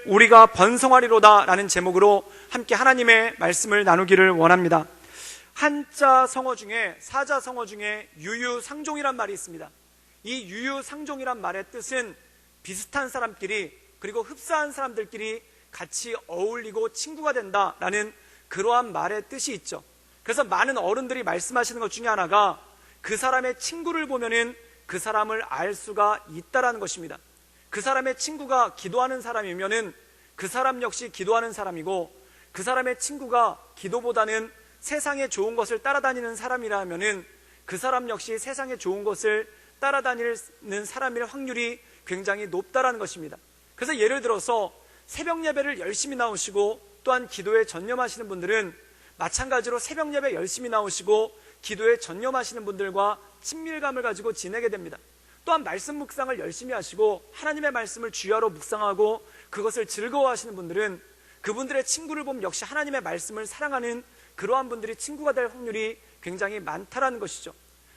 우리가 번성하리로다 라는 제목으로 함께 하나님의 말씀을 나누기를 원합니다. 한자 성어 중에, 사자 성어 중에 유유상종이란 말이 있습니다. 이 유유상종이란 말의 뜻은 비슷한 사람끼리, 그리고 흡사한 사람들끼리 같이 어울리고 친구가 된다라는 그러한 말의 뜻이 있죠. 그래서 많은 어른들이 말씀하시는 것 중에 하나가 그 사람의 친구를 보면은 그 사람을 알 수가 있다라는 것입니다. 그 사람의 친구가 기도하는 사람이면은 그 사람 역시 기도하는 사람이고, 그 사람의 친구가 기도보다는 세상에 좋은 것을 따라다니는 사람이라면은 그 사람 역시 세상에 좋은 것을 따라다니는 사람일 확률이 굉장히 높다라는 것입니다. 그래서 예를 들어서 새벽 예배를 열심히 나오시고 또한 기도에 전념하시는 분들은 마찬가지로 새벽 예배 열심히 나오시고 기도에 전념하시는 분들과 친밀감을 가지고 지내게 됩니다. 또한 말씀 묵상을 열심히 하시고 하나님의 말씀을 주야로 묵상하고 그것을 즐거워하시는 분들은 그분들의 친구를 보면 역시 하나님의 말씀을 사랑하는 그러한 분들이 친구가 될 확률이 굉장히 많다라는 것이죠.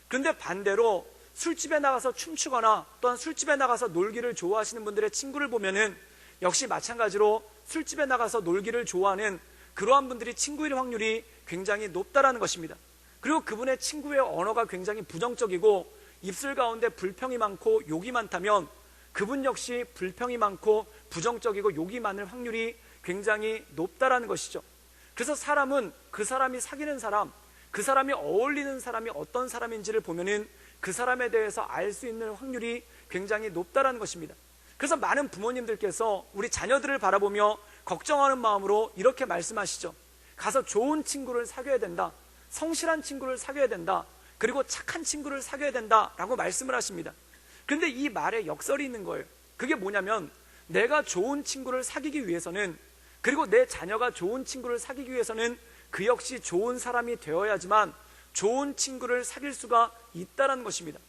그런데 반대로 술집에 나가서 춤추거나 또한 술집에 나가서 놀기를 좋아하시는 분들의 친구를 보면은 역시 마찬가지로 술집에 나가서 놀기를 좋아하는 그러한 분들이 친구일 확률이 굉장히 높다라는 것입니다. 그리고 그분의 친구의 언어가 굉장히 부정적이고 입술 가운데 불평이 많고 욕이 많다면 그분 역시 불평이 많고 부정적이고 욕이 많을 확률이 굉장히 높다라는 것이죠. 그래서 사람은 그 사람이 사귀는 사람, 그 사람이 어울리는 사람이 어떤 사람인지를 보면은 그 사람에 대해서 알 수 있는 확률이 굉장히 높다라는 것입니다. 그래서 많은 부모님들께서 우리 자녀들을 바라보며 걱정하는 마음으로 이렇게 말씀하시죠. 가서 좋은 친구를 사귀어야 된다, 성실한 친구를 사귀어야 된다, 그리고 착한 친구를 사귀어야 된다라고 말씀을 하십니다. 그런데 이 말에 역설이 있는 거예요. 그게 뭐냐면 내가 좋은 친구를 사귀기 위해서는, 그리고 내 자녀가 좋은 친구를 사귀기 위해서는 그 역시 좋은 사람이 되어야지만 좋은 친구를 사귈 수가 있다는 것입니다.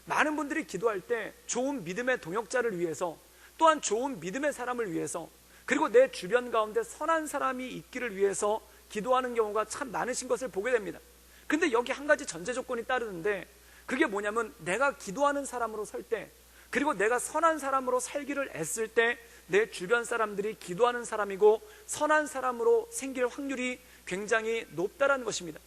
많은 분들이 기도할 때 좋은 믿음의 동역자를 위해서, 또한 좋은 믿음의 사람을 위해서, 그리고 내 주변 가운데 선한 사람이 있기를 위해서 기도하는 경우가 참 많으신 것을 보게 됩니다. 근데 여기 한 가지 전제 조건이 따르는데, 그게 뭐냐면 내가 기도하는 사람으로 설 때, 그리고 내가 선한 사람으로 살기를 애쓸 때 내 주변 사람들이 기도하는 사람이고 선한 사람으로 생길 확률이 굉장히 높다는 것입니다.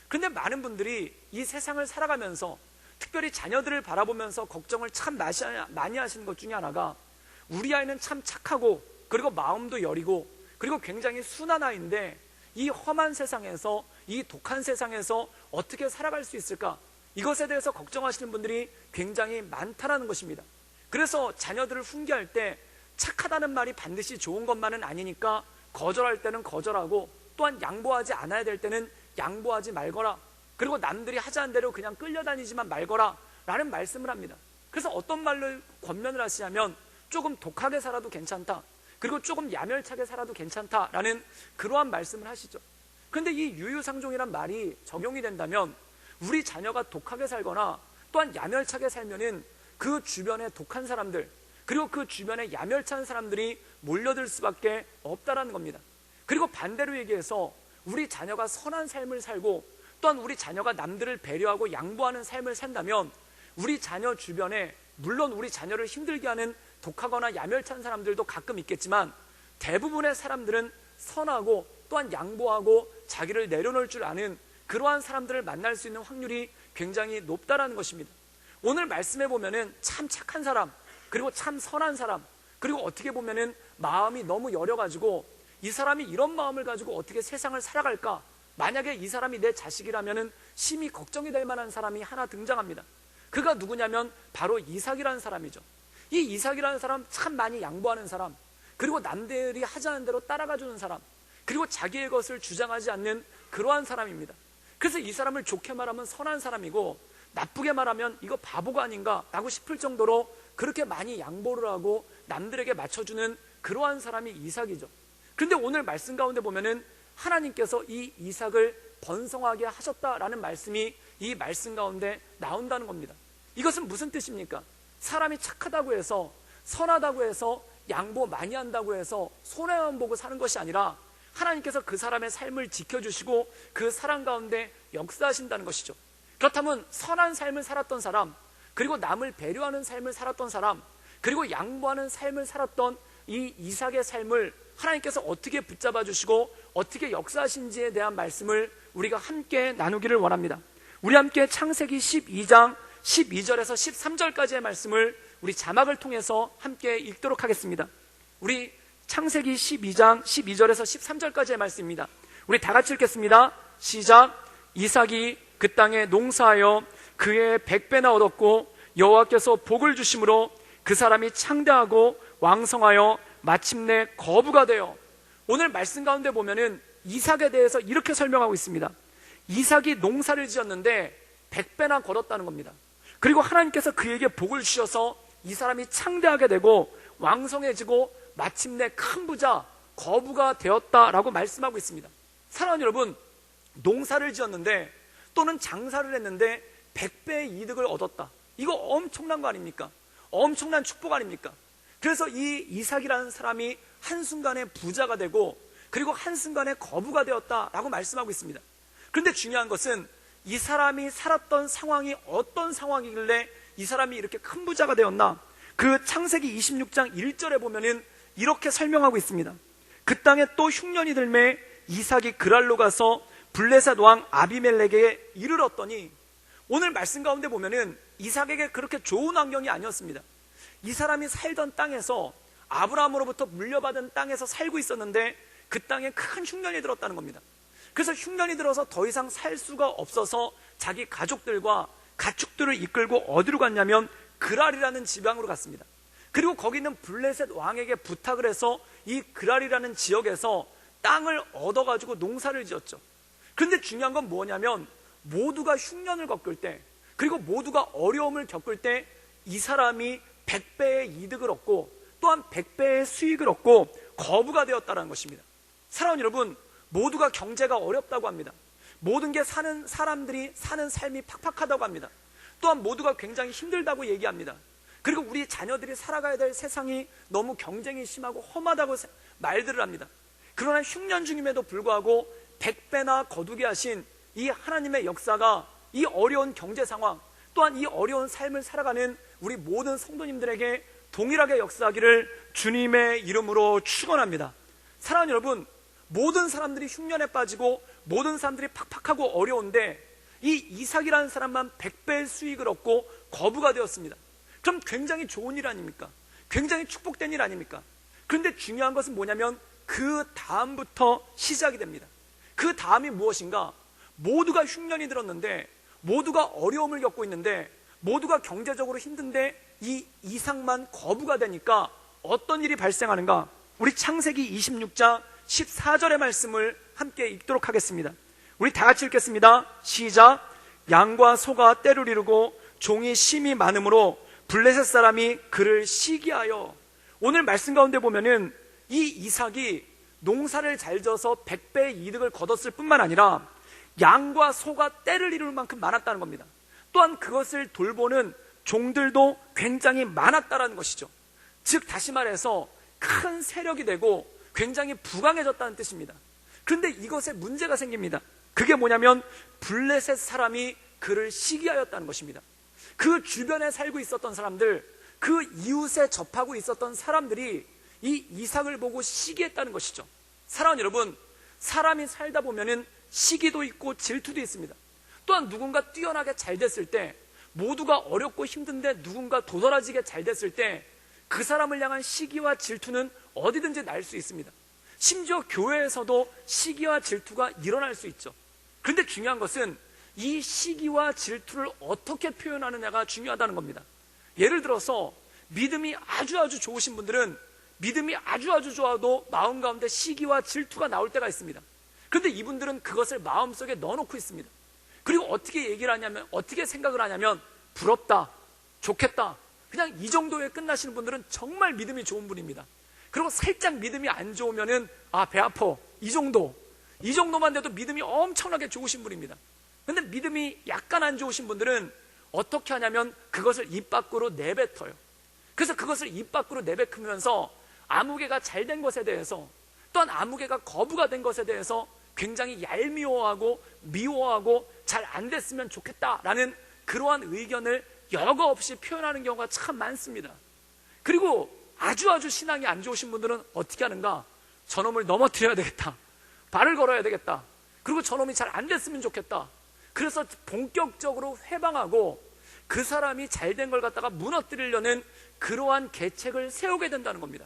근데 많은 분들이 이 세상을 살아가면서 특별히 자녀들을 바라보면서 걱정을 참 많이 하시는 것 중에 하나가, 우리 아이는 참 착하고 그리고 마음도 여리고 그리고 굉장히 순한 아이인데 이 험한 세상에서, 이 독한 세상에서 어떻게 살아갈 수 있을까? 이것에 대해서 걱정하시는 분들이 굉장히 많다는 것입니다. 그래서 자녀들을 훈계할 때 착하다는 말이 반드시 좋은 것만은 아니니까 거절할 때는 거절하고, 또한 양보하지 않아야 될 때는 양보하지 말거라, 그리고 남들이 하자는 대로 그냥 끌려다니지만 말거라 라는 말씀을 합니다. 그래서 어떤 말로 권면을 하시냐면 조금 독하게 살아도 괜찮다, 그리고 조금 야멸차게 살아도 괜찮다라는 그러한 말씀을 하시죠. 그런데 이 유유상종이란 말이 적용이 된다면 우리 자녀가 독하게 살거나 또한 야멸차게 살면은 그 주변에 독한 사람들, 그리고 그 주변에 야멸찬 사람들이 몰려들 수밖에 없다라는 겁니다. 그리고 반대로 얘기해서 우리 자녀가 선한 삶을 살고 또한 우리 자녀가 남들을 배려하고 양보하는 삶을 산다면 우리 자녀 주변에, 물론 우리 자녀를 힘들게 하는 독하거나 야멸찬 사람들도 가끔 있겠지만 대부분의 사람들은 선하고 또한 양보하고 자기를 내려놓을 줄 아는 그러한 사람들을 만날 수 있는 확률이 굉장히 높다라는 것입니다. 오늘 말씀해 보면은 참 착한 사람, 그리고 참 선한 사람, 그리고 어떻게 보면은 마음이 너무 여려가지고 이 사람이 이런 마음을 가지고 어떻게 세상을 살아갈까? 만약에 이 사람이 내 자식이라면은 심히 걱정이 될 만한 사람이 하나 등장합니다. 그가 누구냐면 바로 이삭이라는 사람이죠. 이 이삭이라는 사람 참 많이 양보하는 사람, 그리고 남들이 하자는 대로 따라가주는 사람, 그리고 자기의 것을 주장하지 않는 그러한 사람입니다. 그래서 이 사람을 좋게 말하면 선한 사람이고 나쁘게 말하면 이거 바보가 아닌가 라고 싶을 정도로 그렇게 많이 양보를 하고 남들에게 맞춰주는 그러한 사람이 이삭이죠. 그런데 오늘 말씀 가운데 보면은 하나님께서 이 이삭을 번성하게 하셨다라는 말씀이 이 말씀 가운데 나온다는 겁니다. 이것은 무슨 뜻입니까? 사람이 착하다고 해서, 선하다고 해서, 양보 많이 한다고 해서 손해만 보고 사는 것이 아니라 하나님께서 그 사람의 삶을 지켜주시고 그 사람 가운데 역사하신다는 것이죠. 그렇다면 선한 삶을 살았던 사람, 그리고 남을 배려하는 삶을 살았던 사람, 그리고 양보하는 삶을 살았던 이 이삭의 삶을 하나님께서 어떻게 붙잡아 주시고 어떻게 역사하신지에 대한 말씀을 우리가 함께 나누기를 원합니다. 우리 함께 창세기 12장 12절에서 13절까지의 말씀을 우리 자막을 통해서 함께 읽도록 하겠습니다. 우리 창세기 12장 12절에서 13절까지의 말씀입니다. 우리 다 같이 읽겠습니다. 시작. 이삭이 그 땅에 농사하여 그의 100배나 얻었고 여호와께서 복을 주심으로 그 사람이 창대하고 왕성하여 마침내 거부가 되어. 오늘 말씀 가운데 보면은 이삭에 대해서 이렇게 설명하고 있습니다. 이삭이 농사를 지었는데 100배나 거뒀다는 겁니다. 그리고 하나님께서 그에게 복을 주셔서 이 사람이 창대하게 되고 왕성해지고 마침내 큰 부자, 거부가 되었다라고 말씀하고 있습니다. 사랑하는 여러분, 농사를 지었는데 또는 장사를 했는데 100배의 이득을 얻었다. 이거 엄청난 거 아닙니까? 엄청난 축복 아닙니까? 그래서 이 이삭이라는 사람이 한순간에 부자가 되고 그리고 한순간에 거부가 되었다라고 말씀하고 있습니다. 그런데 중요한 것은 이 사람이 살았던 상황이 어떤 상황이길래 이 사람이 이렇게 큰 부자가 되었나? 그 창세기 26장 1절에 보면은 이렇게 설명하고 있습니다. 그 땅에 또 흉년이 들매 이삭이 그랄로 가서 블레셋 왕 아비멜렉에게 이르렀더니, 오늘 말씀 가운데 보면은 이삭에게 그렇게 좋은 환경이 아니었습니다. 이 사람이 살던 땅에서 아브라함으로부터 물려받은 땅에서 살고 있었는데 그 땅에 큰 흉년이 들었다는 겁니다. 그래서 흉년이 들어서 더 이상 살 수가 없어서 자기 가족들과 가축들을 이끌고 어디로 갔냐면 그랄이라는 지방으로 갔습니다. 그리고 거기 있는 블레셋 왕에게 부탁을 해서 이 그랄이라는 지역에서 땅을 얻어가지고 농사를 지었죠. 그런데 중요한 건 뭐냐면 모두가 흉년을 겪을 때, 그리고 모두가 어려움을 겪을 때 이 사람이 100배의 이득을 얻고 또한 100배의 수익을 얻고 거부가 되었다는 것입니다. 사랑하는 여러분, 모두가 경제가 어렵다고 합니다. 모든 게 사는 사람들이 사는 삶이 팍팍하다고 합니다. 또한 모두가 굉장히 힘들다고 얘기합니다. 그리고 우리 자녀들이 살아가야 될 세상이 너무 경쟁이 심하고 험하다고 말들을 합니다. 그러나 흉년 중임에도 불구하고 100배나 거두게 하신 이 하나님의 역사가 이 어려운 경제 상황, 또한 이 어려운 삶을 살아가는 우리 모든 성도님들에게 동일하게 역사하기를 주님의 이름으로 축원합니다. 사랑하는 여러분, 모든 사람들이 흉년에 빠지고 모든 사람들이 팍팍하고 어려운데 이 이삭이라는 사람만 100배의 수익을 얻고 거부가 되었습니다. 그럼 굉장히 좋은 일 아닙니까? 굉장히 축복된 일 아닙니까? 그런데 중요한 것은 뭐냐면 그 다음부터 시작이 됩니다. 그 다음이 무엇인가? 모두가 흉년이 들었는데, 모두가 어려움을 겪고 있는데, 모두가 경제적으로 힘든데 이 이삭만 거부가 되니까 어떤 일이 발생하는가? 우리 창세기 26장 14절의 말씀을 함께 읽도록 하겠습니다. 우리 다 같이 읽겠습니다. 시작. 양과 소가 떼를 이루고 종이 심이 많으므로 블레셋 사람이 그를 시기하여. 오늘 말씀 가운데 보면은 이 이삭이 농사를 잘 져서 100배의 이득을 거뒀을 뿐만 아니라 양과 소가 떼를 이룰 만큼 많았다는 겁니다. 또한 그것을 돌보는 종들도 굉장히 많았다는 것이죠. 즉 다시 말해서 큰 세력이 되고 굉장히 부강해졌다는 뜻입니다. 그런데 이것에 문제가 생깁니다. 그게 뭐냐면 블레셋 사람이 그를 시기하였다는 것입니다. 그 주변에 살고 있었던 사람들, 그 이웃에 접하고 있었던 사람들이 이 이삭을 보고 시기했다는 것이죠. 사랑하는 여러분, 사람이 살다 보면은 시기도 있고 질투도 있습니다. 또한 누군가 뛰어나게 잘 됐을 때, 모두가 어렵고 힘든데 누군가 도드라지게 잘 됐을 때 그 사람을 향한 시기와 질투는 어디든지 날 수 있습니다. 심지어 교회에서도 시기와 질투가 일어날 수 있죠. 그런데 중요한 것은 이 시기와 질투를 어떻게 표현하느냐가 중요하다는 겁니다. 예를 들어서 믿음이 아주 좋으신 분들은 믿음이 아주 좋아도 마음 가운데 시기와 질투가 나올 때가 있습니다. 그런데 이분들은 그것을 마음속에 넣어놓고 있습니다. 그리고 어떻게 얘기를 하냐면, 어떻게 생각을 하냐면 부럽다, 좋겠다, 그냥 이 정도에 끝나시는 분들은 정말 믿음이 좋은 분입니다. 그리고 살짝 믿음이 안 좋으면은 배 아파, 이 정도만 돼도 믿음이 엄청나게 좋으신 분입니다. 그런데 믿음이 약간 안 좋으신 분들은 어떻게 하냐면 그것을 입 밖으로 내뱉어요. 그래서 그것을 입 밖으로 내뱉으면서 아무개가 잘 된 것에 대해서, 또한 아무개가 거부가 된 것에 대해서 굉장히 얄미워하고 미워하고 잘 안 됐으면 좋겠다라는 그러한 의견을 여과 없이 표현하는 경우가 참 많습니다. 그리고 아주 신앙이 안 좋으신 분들은 어떻게 하는가? 저놈을 넘어뜨려야 되겠다, 발을 걸어야 되겠다, 그리고 저놈이 잘 안 됐으면 좋겠다. 그래서 본격적으로 회방하고 그 사람이 잘된 걸 갖다가 무너뜨리려는 그러한 계책을 세우게 된다는 겁니다.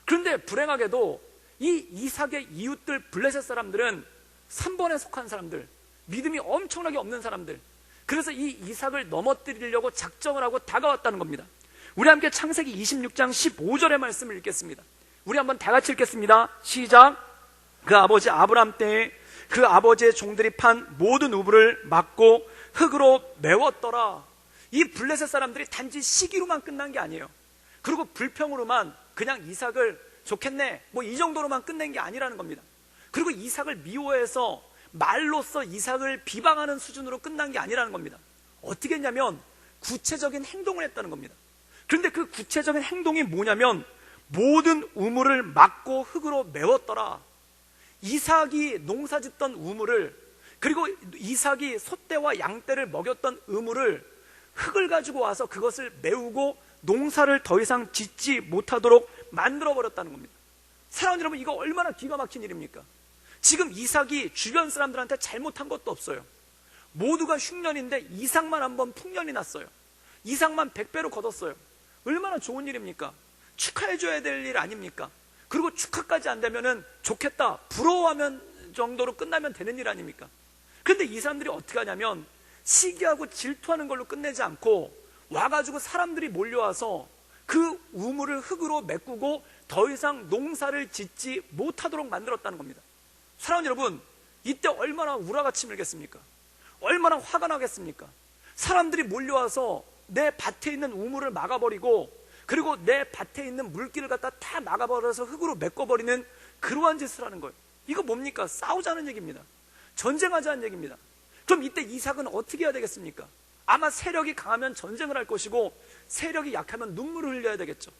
그런데 불행하게도 이 이삭의 이웃들 블레셋 사람들은 3번에 속한 사람들, 믿음이 엄청나게 없는 사람들, 그래서 이 이삭을 넘어뜨리려고 작정을 하고 다가왔다는 겁니다. 우리 함께 창세기 26장 15절의 말씀을 읽겠습니다. 우리 한번 다 같이 읽겠습니다. 시작. 그 아버지 아브람 때에 그 아버지의 종들이 판 모든 우물을 막고 흙으로 메웠더라. 이 블레셋 사람들이 단지 시기로만 끝난 게 아니에요. 그리고 불평으로만 그냥 이삭을 좋겠네, 뭐 이 정도로만 끝낸 게 아니라는 겁니다. 그리고 이삭을 미워해서 말로써 이삭을 비방하는 수준으로 끝난 게 아니라는 겁니다. 어떻게 했냐면 구체적인 행동을 했다는 겁니다. 그런데 그 구체적인 행동이 뭐냐면 모든 우물을 막고 흙으로 메웠더라. 이삭이 농사짓던 우물을, 그리고 이삭이 소떼와 양떼를 먹였던 우물을 흙을 가지고 와서 그것을 메우고 농사를 더 이상 짓지 못하도록 만들어버렸다는 겁니다. 사랑하는 여러분, 이거 얼마나 기가 막힌 일입니까? 지금 이삭이 주변 사람들한테 잘못한 것도 없어요. 모두가 흉년인데 이삭만 한번 풍년이 났어요. 이삭만 100배로 거뒀어요. 얼마나 좋은 일입니까? 축하해줘야 될 일 아닙니까? 그리고 축하까지 안 되면은 좋겠다, 부러워하면 정도로 끝나면 되는 일 아닙니까? 그런데 이 사람들이 어떻게 하냐면 시기하고 질투하는 걸로 끝내지 않고 와가지고 사람들이 몰려와서 그 우물을 흙으로 메꾸고 더 이상 농사를 짓지 못하도록 만들었다는 겁니다. 사랑하는 여러분, 이때 얼마나 우라같이 밀겠습니까? 얼마나 화가 나겠습니까? 사람들이 몰려와서 내 밭에 있는 우물을 막아버리고, 그리고 내 밭에 있는 물길을 갖다 다 막아버려서 흙으로 메꿔버리는 그러한 짓을 하는 거예요. 이거 뭡니까? 싸우자는 얘기입니다. 전쟁하자는 얘기입니다. 그럼 이때 이삭은 어떻게 해야 되겠습니까? 아마 세력이 강하면 전쟁을 할 것이고 세력이 약하면 눈물을 흘려야 되겠죠.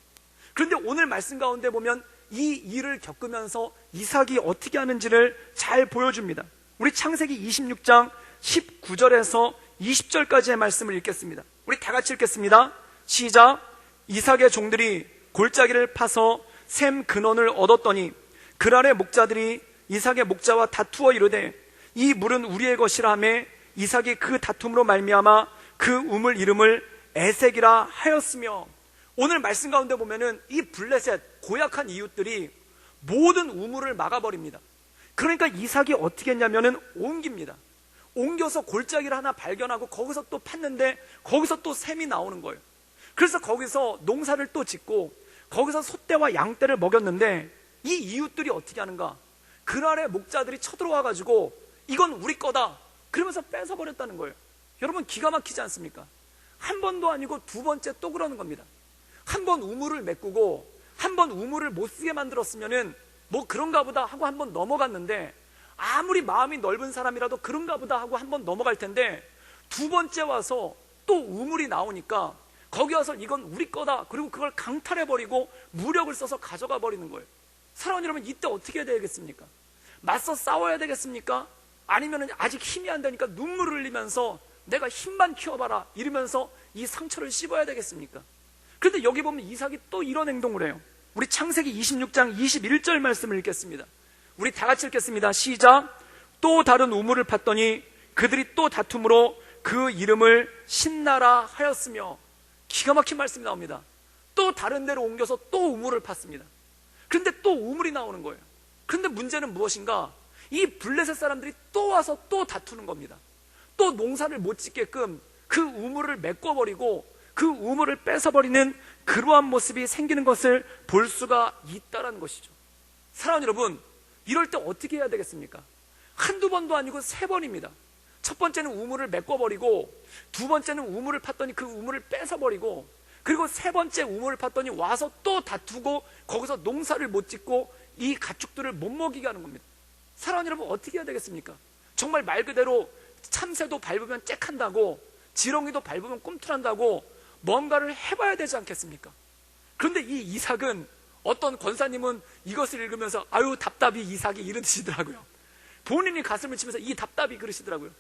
그런데 오늘 말씀 가운데 보면 이 일을 겪으면서 이삭이 어떻게 하는지를 잘 보여줍니다. 우리 창세기 26장 19절에서 20절까지의 말씀을 읽겠습니다. 우리 다 같이 읽겠습니다. 시작. 이삭의 종들이 골짜기를 파서 샘 근원을 얻었더니 그랄의 목자들이 이삭의 목자와 다투어 이르되 이 물은 우리의 것이라 하며 이삭이 그 다툼으로 말미암아 그 우물 이름을 에색이라 하였으며. 오늘 말씀 가운데 보면은 이 블레셋 고약한 이웃들이 모든 우물을 막아버립니다. 그러니까 이삭이 어떻게 했냐면은 옮깁니다. 옮겨서 골짜기를 하나 발견하고 거기서 또 팠는데 거기서 또 샘이 나오는 거예요. 그래서 거기서 농사를 또 짓고 거기서 소떼와 양떼를 먹였는데 이 이웃들이 어떻게 하는가? 그날의 목자들이 쳐들어와 가지고 이건 우리 거다 그러면서 뺏어버렸다는 거예요. 여러분, 기가 막히지 않습니까? 한 번도 아니고 두 번째 또 그러는 겁니다. 한 번 우물을 메꾸고 한 번 우물을 못 쓰게 만들었으면은 뭐 그런가 보다 하고 한 번 넘어갔는데, 아무리 마음이 넓은 사람이라도 그런가 보다 하고 한 번 넘어갈 텐데 두 번째 와서 또 우물이 나오니까 거기 와서 이건 우리 거다, 그리고 그걸 강탈해버리고 무력을 써서 가져가 버리는 거예요. 사랑하는 여러분, 이때 어떻게 해야 되겠습니까? 맞서 싸워야 되겠습니까? 아니면 아직 힘이 안 되니까 눈물을 흘리면서 내가 힘만 키워봐라 이러면서 이 상처를 씹어야 되겠습니까? 그런데 여기 보면 이삭이 또 이런 행동을 해요. 우리 창세기 26장 21절 말씀을 읽겠습니다. 우리 다 같이 읽겠습니다. 시작. 또 다른 우물을 팠더니 그들이 또 다툼으로 그 이름을 신나라 하였으며. 기가 막힌 말씀이 나옵니다. 또 다른 데로 옮겨서 또 우물을 팠습니다. 그런데 또 우물이 나오는 거예요. 그런데 문제는 무엇인가? 이 블레셋 사람들이 또 와서 또 다투는 겁니다. 또 농사를 못 짓게끔 그 우물을 메꿔버리고 그 우물을 뺏어버리는 그러한 모습이 생기는 것을 볼 수가 있다는 것이죠. 사랑하는 여러분, 이럴 때 어떻게 해야 되겠습니까? 한두 번도 아니고 세 번입니다. 첫 번째는 우물을 메꿔버리고, 두 번째는 우물을 팠더니 그 우물을 뺏어버리고, 그리고 세 번째 우물을 팠더니 와서 또 다투고 거기서 농사를 못 짓고 이 가축들을 못 먹이게 하는 겁니다. 사랑하는 여러분, 어떻게 해야 되겠습니까? 정말 말 그대로 참새도 밟으면 짹한다고, 지렁이도 밟으면 꿈틀한다고 뭔가를 해봐야 되지 않겠습니까? 그런데 이 이삭은, 어떤 권사님은 이것을 읽으면서 아유 답답이 이삭이 이러시더라고요. 본인이 가슴을 치면서 이 답답이 그러시더라고요.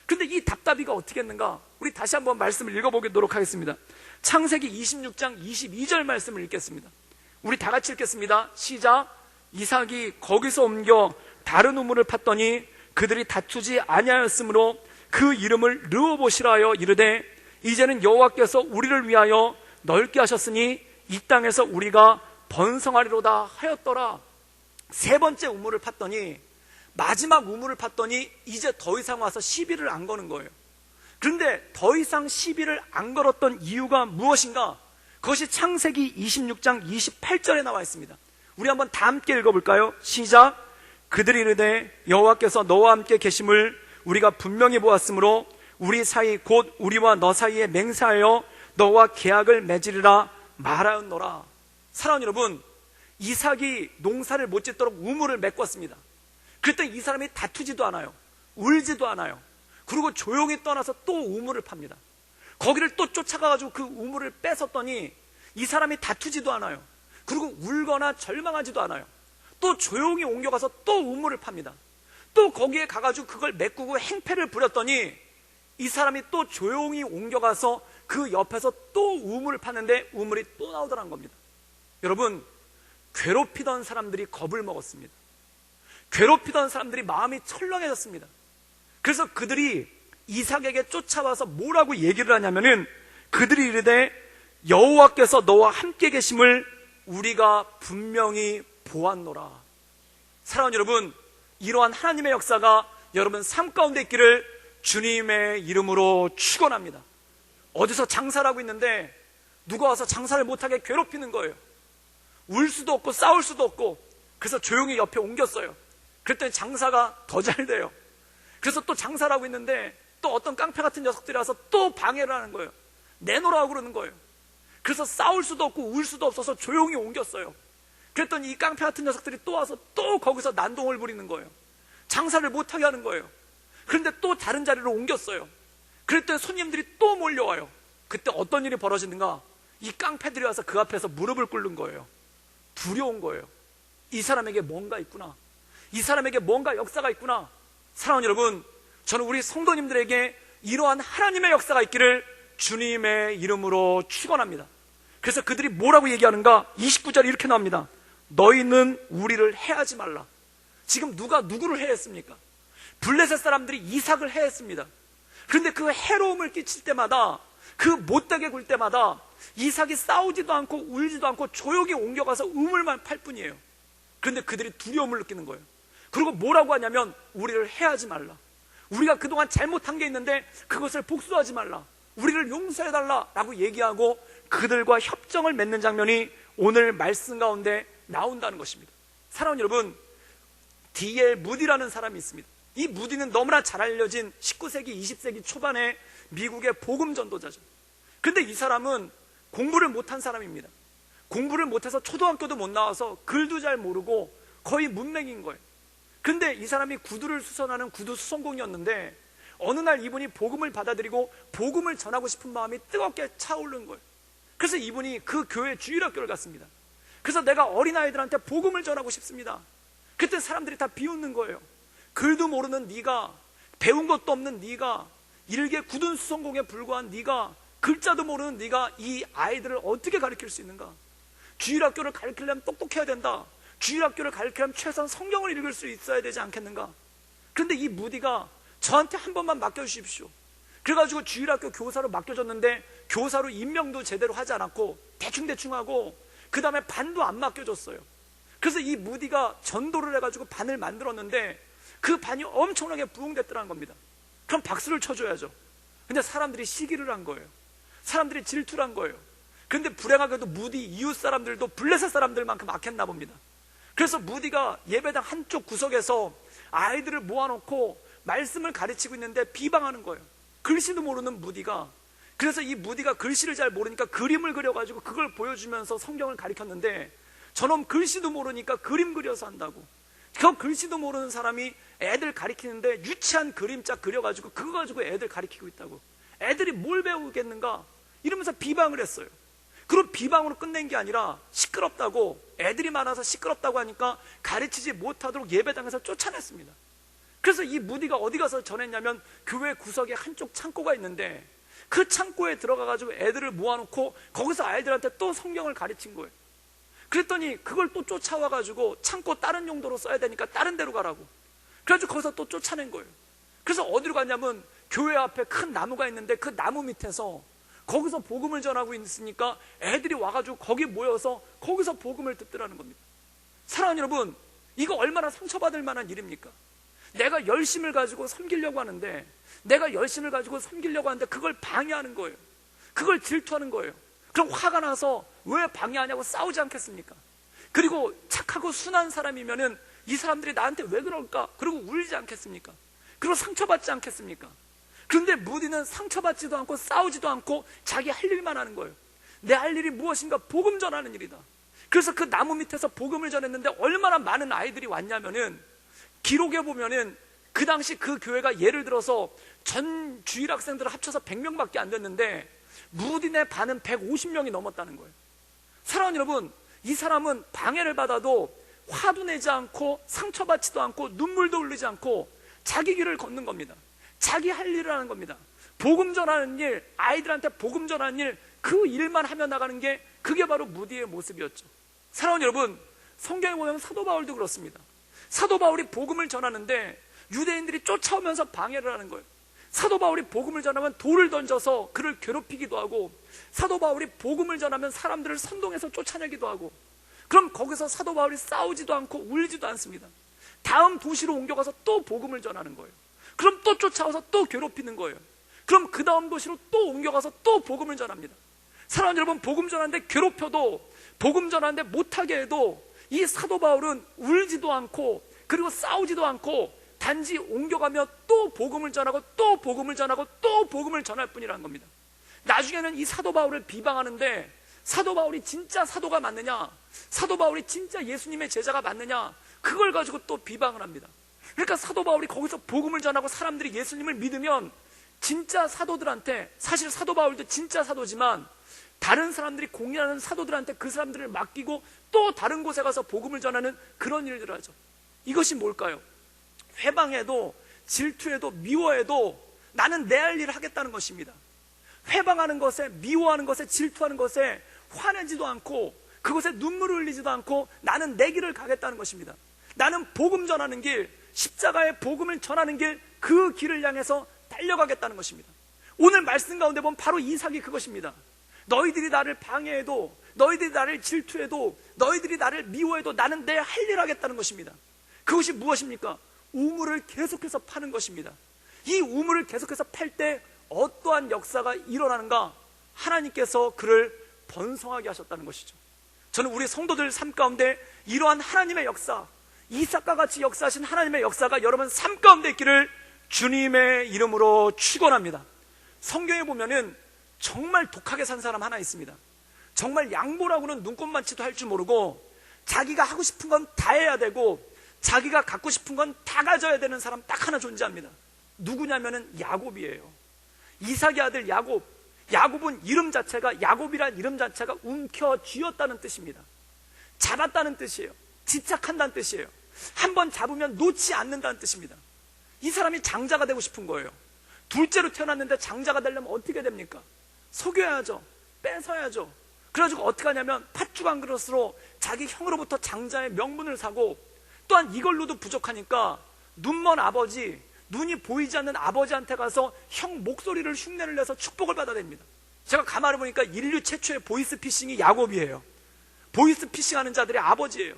그런데 이 답답이가 어떻게 했는가? 우리 다시 한번 말씀을 읽어보도록 하겠습니다. 창세기 26장 22절 말씀을 읽겠습니다. 우리 다 같이 읽겠습니다. 시작. 이삭이 거기서 옮겨 다른 우물을 팠더니 그들이 다투지 아니하였으므로 그 이름을 르호봇이라 하여 이르되 이제는 여호와께서 우리를 위하여 넓게 하셨으니 이 땅에서 우리가 번성하리로다 하였더라. 세 번째 우물을 팠더니, 마지막 우물을 팠더니 이제 더 이상 와서 시비를 안 거는 거예요. 그런데 더 이상 시비를 안 걸었던 이유가 무엇인가? 그것이 창세기 26장 28절에 나와 있습니다. 우리 한번 다 함께 읽어볼까요? 시작. 그들이 이르되 여호와께서 너와 함께 계심을 우리가 분명히 보았으므로 우리 사이 곧 우리와 너 사이에 맹세하여 너와 계약을 맺으리라 말하였노라. 사랑하는 여러분, 이삭이 농사를 못 짓도록 우물을 메꿨습니다. 그때 이 사람이 다투지도 않아요. 울지도 않아요. 그리고 조용히 떠나서 또 우물을 팝니다. 거기를 또 쫓아가가지고 그 우물을 뺏었더니 이 사람이 다투지도 않아요. 그리고 울거나 절망하지도 않아요. 또 조용히 옮겨가서 또 우물을 팝니다. 또 거기에 가가지고 그걸 메꾸고 행패를 부렸더니 이 사람이 또 조용히 옮겨가서 그 옆에서 또 우물을 파는데 우물이 또 나오더란 겁니다. 여러분, 괴롭히던 사람들이 겁을 먹었습니다. 괴롭히던 사람들이 마음이 철렁해졌습니다. 그래서 그들이 이삭에게 쫓아와서 뭐라고 얘기를 하냐면은, 그들이 이르되 여호와께서 너와 함께 계심을 우리가 분명히 보았노라. 사랑하는 여러분, 이러한 하나님의 역사가 여러분 삶 가운데 있기를 주님의 이름으로 축원합니다. 어디서 장사를 하고 있는데 누가 와서 장사를 못하게 괴롭히는 거예요. 울 수도 없고 싸울 수도 없고. 그래서 조용히 옆에 옮겼어요. 그랬더니 장사가 더 잘 돼요. 그래서 또 장사를 하고 있는데 또 어떤 깡패 같은 녀석들이 와서 또 방해를 하는 거예요. 내놓으라고 그러는 거예요. 그래서 싸울 수도 없고 울 수도 없어서 조용히 옮겼어요. 그랬더니 이 깡패 같은 녀석들이 또 와서 또 거기서 난동을 부리는 거예요. 장사를 못하게 하는 거예요. 그런데 또 다른 자리로 옮겼어요. 그랬더니 손님들이 또 몰려와요. 그때 어떤 일이 벌어지는가? 이 깡패들이 와서 그 앞에서 무릎을 꿇는 거예요. 두려운 거예요. 이 사람에게 뭔가 있구나. 이 사람에게 뭔가 역사가 있구나. 사랑하는 여러분, 저는 우리 성도님들에게 이러한 하나님의 역사가 있기를 주님의 이름으로 축원합니다. 그래서 그들이 뭐라고 얘기하는가? 29절에 이렇게 나옵니다. 너희는 우리를 해하지 말라. 지금 누가 누구를 해했습니까? 블레셋 사람들이 이삭을 해했습니다. 그런데 그 해로움을 끼칠 때마다, 그 못되게 굴 때마다 이삭이 싸우지도 않고 울지도 않고 조용히 옮겨가서 우물만 팔 뿐이에요. 그런데 그들이 두려움을 느끼는 거예요. 그리고 뭐라고 하냐면 우리를 해하지 말라. 우리가 그동안 잘못한 게 있는데 그것을 복수하지 말라. 우리를 용서해달라 라고 얘기하고 그들과 협정을 맺는 장면이 오늘 말씀 가운데 나온다는 것입니다. 사랑하는 여러분, D.L. 무디라는 사람이 있습니다. 이 무디는 너무나 잘 알려진 19세기, 20세기 초반의 미국의 복음 전도자죠. 근데 이 사람은 공부를 못한 사람입니다. 공부를 못해서 초등학교도 못 나와서 글도 잘 모르고 거의 문맹인 거예요. 근데 이 사람이 구두를 수선하는 구두 수선공이었는데 어느 날 이분이 복음을 받아들이고 복음을 전하고 싶은 마음이 뜨겁게 차오르는 거예요. 그래서 이분이 그 교회 주일학교를 갔습니다. 그래서 내가 어린아이들한테 복음을 전하고 싶습니다. 그때 사람들이 다 비웃는 거예요. 글도 모르는 네가, 배운 것도 없는 네가, 일개 굳은 수선공에 불과한 네가, 글자도 모르는 네가 이 아이들을 어떻게 가르칠 수 있는가? 주일학교를 가르치려면 똑똑해야 된다. 주일학교를 가르치려면 최소한 성경을 읽을 수 있어야 되지 않겠는가? 그런데 이 무디가 저한테 한 번만 맡겨주십시오. 그래가지고 주일학교 교사로 맡겨줬는데 교사로 임명도 제대로 하지 않았고 대충대충 하고 그 다음에 반도 안 맡겨줬어요. 그래서 이 무디가 전도를 해가지고 반을 만들었는데 그 반이 엄청나게 부흥됐더라는 겁니다. 그럼 박수를 쳐줘야죠. 근데 사람들이 시기를 한 거예요. 사람들이 질투를 한 거예요. 근데 불행하게도 무디 이웃 사람들도 블레셋 사람들만큼 악했나 봅니다. 그래서 무디가 예배당 한쪽 구석에서 아이들을 모아놓고 말씀을 가르치고 있는데 비방하는 거예요. 글씨도 모르는 무디가. 그래서 이 무디가 글씨를 잘 모르니까 그림을 그려가지고 그걸 보여주면서 성경을 가르쳤는데 저놈 글씨도 모르니까 그림 그려서 한다고. 그 글씨도 모르는 사람이 애들 가르치는데 유치한 그림자 그려가지고 그거 가지고 애들 가르치고 있다고. 애들이 뭘 배우겠는가? 이러면서 비방을 했어요. 그리고 비방으로 끝낸 게 아니라 시끄럽다고, 애들이 많아서 시끄럽다고 하니까 가르치지 못하도록 예배당에서 쫓아냈습니다. 그래서 이 무디가 어디 가서 전했냐면 교회 구석에 한쪽 창고가 있는데 그 창고에 들어가가지고 애들을 모아놓고 거기서 아이들한테 또 성경을 가르친 거예요. 그랬더니 그걸 또 쫓아와가지고 창고 다른 용도로 써야 되니까 다른 데로 가라고. 그래가지고 거기서 또 쫓아낸 거예요. 그래서 어디로 갔냐면 교회 앞에 큰 나무가 있는데 그 나무 밑에서 거기서 복음을 전하고 있으니까 애들이 와가지고 거기 모여서 거기서 복음을 듣더라는 겁니다. 사랑하는 여러분, 이거 얼마나 상처받을 만한 일입니까? 내가 열심을 가지고 섬기려고 하는데 그걸 방해하는 거예요. 그걸 질투하는 거예요. 그럼 화가 나서 왜 방해하냐고 싸우지 않겠습니까? 그리고 착하고 순한 사람이면은 이 사람들이 나한테 왜 그럴까? 그리고 울지 않겠습니까? 그리고 상처받지 않겠습니까? 그런데 무디는 상처받지도 않고 싸우지도 않고 자기 할 일만 하는 거예요. 내 할 일이 무엇인가? 복음 전하는 일이다. 그래서 그 나무 밑에서 복음을 전했는데 얼마나 많은 아이들이 왔냐면은, 기록에 보면은 그 당시 그 교회가 예를 들어서 전 주일 학생들을 합쳐서 100명밖에 안 됐는데 무디네 반은 150명이 넘었다는 거예요. 사랑하는 여러분, 이 사람은 방해를 받아도 화도 내지 않고 상처받지도 않고 눈물도 흘리지 않고 자기 길을 걷는 겁니다. 자기 할 일을 하는 겁니다. 복음 전하는 일, 아이들한테 복음 전하는 일, 그 일만 하며 나가는 게 그게 바로 무디의 모습이었죠. 사랑하는 여러분, 성경에 보면 사도 바울도 그렇습니다. 사도 바울이 복음을 전하는데 유대인들이 쫓아오면서 방해를 하는 거예요. 사도 바울이 복음을 전하면 돌을 던져서 그를 괴롭히기도 하고, 사도 바울이 복음을 전하면 사람들을 선동해서 쫓아내기도 하고, 그럼 거기서 사도 바울이 싸우지도 않고 울지도 않습니다. 다음 도시로 옮겨가서 또 복음을 전하는 거예요. 그럼 또 쫓아와서 또 괴롭히는 거예요. 그럼 그 다음 도시로 또 옮겨가서 또 복음을 전합니다. 사랑하는 여러분, 복음 전하는데 괴롭혀도, 복음 전하는데 못하게 해도 이 사도 바울은 울지도 않고 그리고 싸우지도 않고 단지 옮겨가며 또 복음을 전하고 또 복음을 전하고 또 복음을 전할 뿐이라는 겁니다. 나중에는 이 사도 바울을 비방하는데, 사도 바울이 진짜 사도가 맞느냐, 사도 바울이 진짜 예수님의 제자가 맞느냐, 그걸 가지고 또 비방을 합니다. 그러니까 사도 바울이 거기서 복음을 전하고 사람들이 예수님을 믿으면 진짜 사도들한테, 사실 사도 바울도 진짜 사도지만 다른 사람들이 공인하는 사도들한테 그 사람들을 맡기고 또 다른 곳에 가서 복음을 전하는 그런 일들을 하죠. 이것이 뭘까요? 회방해도 질투해도 미워해도 나는 내 할 일을 하겠다는 것입니다. 회방하는 것에, 미워하는 것에, 질투하는 것에 화내지도 않고 그것에 눈물을 흘리지도 않고 나는 내 길을 가겠다는 것입니다. 나는 복음 전하는 길, 십자가의 복음을 전하는 길, 그 길을 향해서 달려가겠다는 것입니다. 오늘 말씀 가운데 보면 바로 이삭이 그것입니다. 너희들이 나를 방해해도, 너희들이 나를 질투해도, 너희들이 나를 미워해도 나는 내 할 일을 하겠다는 것입니다. 그것이 무엇입니까? 우물을 계속해서 파는 것입니다. 이 우물을 계속해서 팔 때 어떠한 역사가 일어나는가? 하나님께서 그를 번성하게 하셨다는 것이죠. 저는 우리 성도들 삶 가운데 이러한 하나님의 역사, 이삭과 같이 역사하신 하나님의 역사가 여러분 삶 가운데 있기를 주님의 이름으로 축원합니다. 성경에 보면은 정말 독하게 산 사람 하나 있습니다. 정말 양보라고는 눈꽃만치도 할 줄 모르고 자기가 하고 싶은 건 다 해야 되고 자기가 갖고 싶은 건 다 가져야 되는 사람 딱 하나 존재합니다. 누구냐면은 야곱이에요. 이삭의 아들 야곱. 야곱은 이름 자체가, 야곱이란 이름 자체가 움켜쥐었다는 뜻입니다. 잡았다는 뜻이에요. 집착한다는 뜻이에요. 한번 잡으면 놓지 않는다는 뜻입니다. 이 사람이 장자가 되고 싶은 거예요. 둘째로 태어났는데 장자가 되려면 어떻게 됩니까? 속여야죠. 뺏어야죠. 그래가지고 어떻게 하냐면 팥죽 한 그릇으로 자기 형으로부터 장자의 명분을 사고, 또한 이걸로도 부족하니까 눈먼 아버지, 눈이 보이지 않는 아버지한테 가서 형 목소리를 흉내를 내서 축복을 받아냅니다. 제가 가만히 보니까 인류 최초의 보이스피싱이 야곱이에요. 보이스피싱하는 자들의 아버지예요.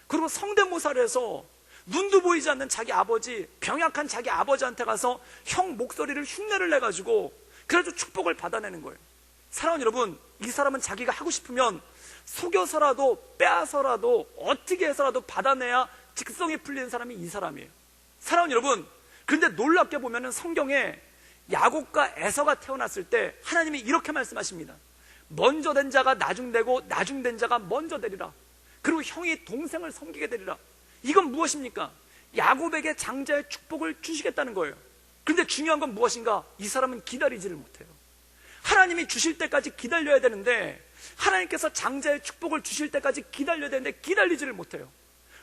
그리고 성대모사를 해서 눈도 보이지 않는 자기 아버지, 병약한 자기 아버지한테 가서 형 목소리를 흉내를 내가지고 그래도 축복을 받아내는 거예요. 사랑하는 여러분, 이 사람은 자기가 하고 싶으면 속여서라도 빼앗아서라도 어떻게 해서라도 받아내야 직성이 풀리는 사람이 이 사람이에요. 사랑하는 여러분, 그런데 놀랍게 보면은 성경에 야곱과 에서가 태어났을 때 하나님이 이렇게 말씀하십니다. 먼저 된 자가 나중되고 나중된 자가 먼저 되리라. 그리고 형이 동생을 섬기게 되리라. 이건 무엇입니까? 야곱에게 장자의 축복을 주시겠다는 거예요. 그런데 중요한 건 무엇인가? 이 사람은 기다리지를 못해요. 하나님이 주실 때까지 기다려야 되는데, 하나님께서 장자의 축복을 주실 때까지 기다려야 되는데 기다리지를 못해요.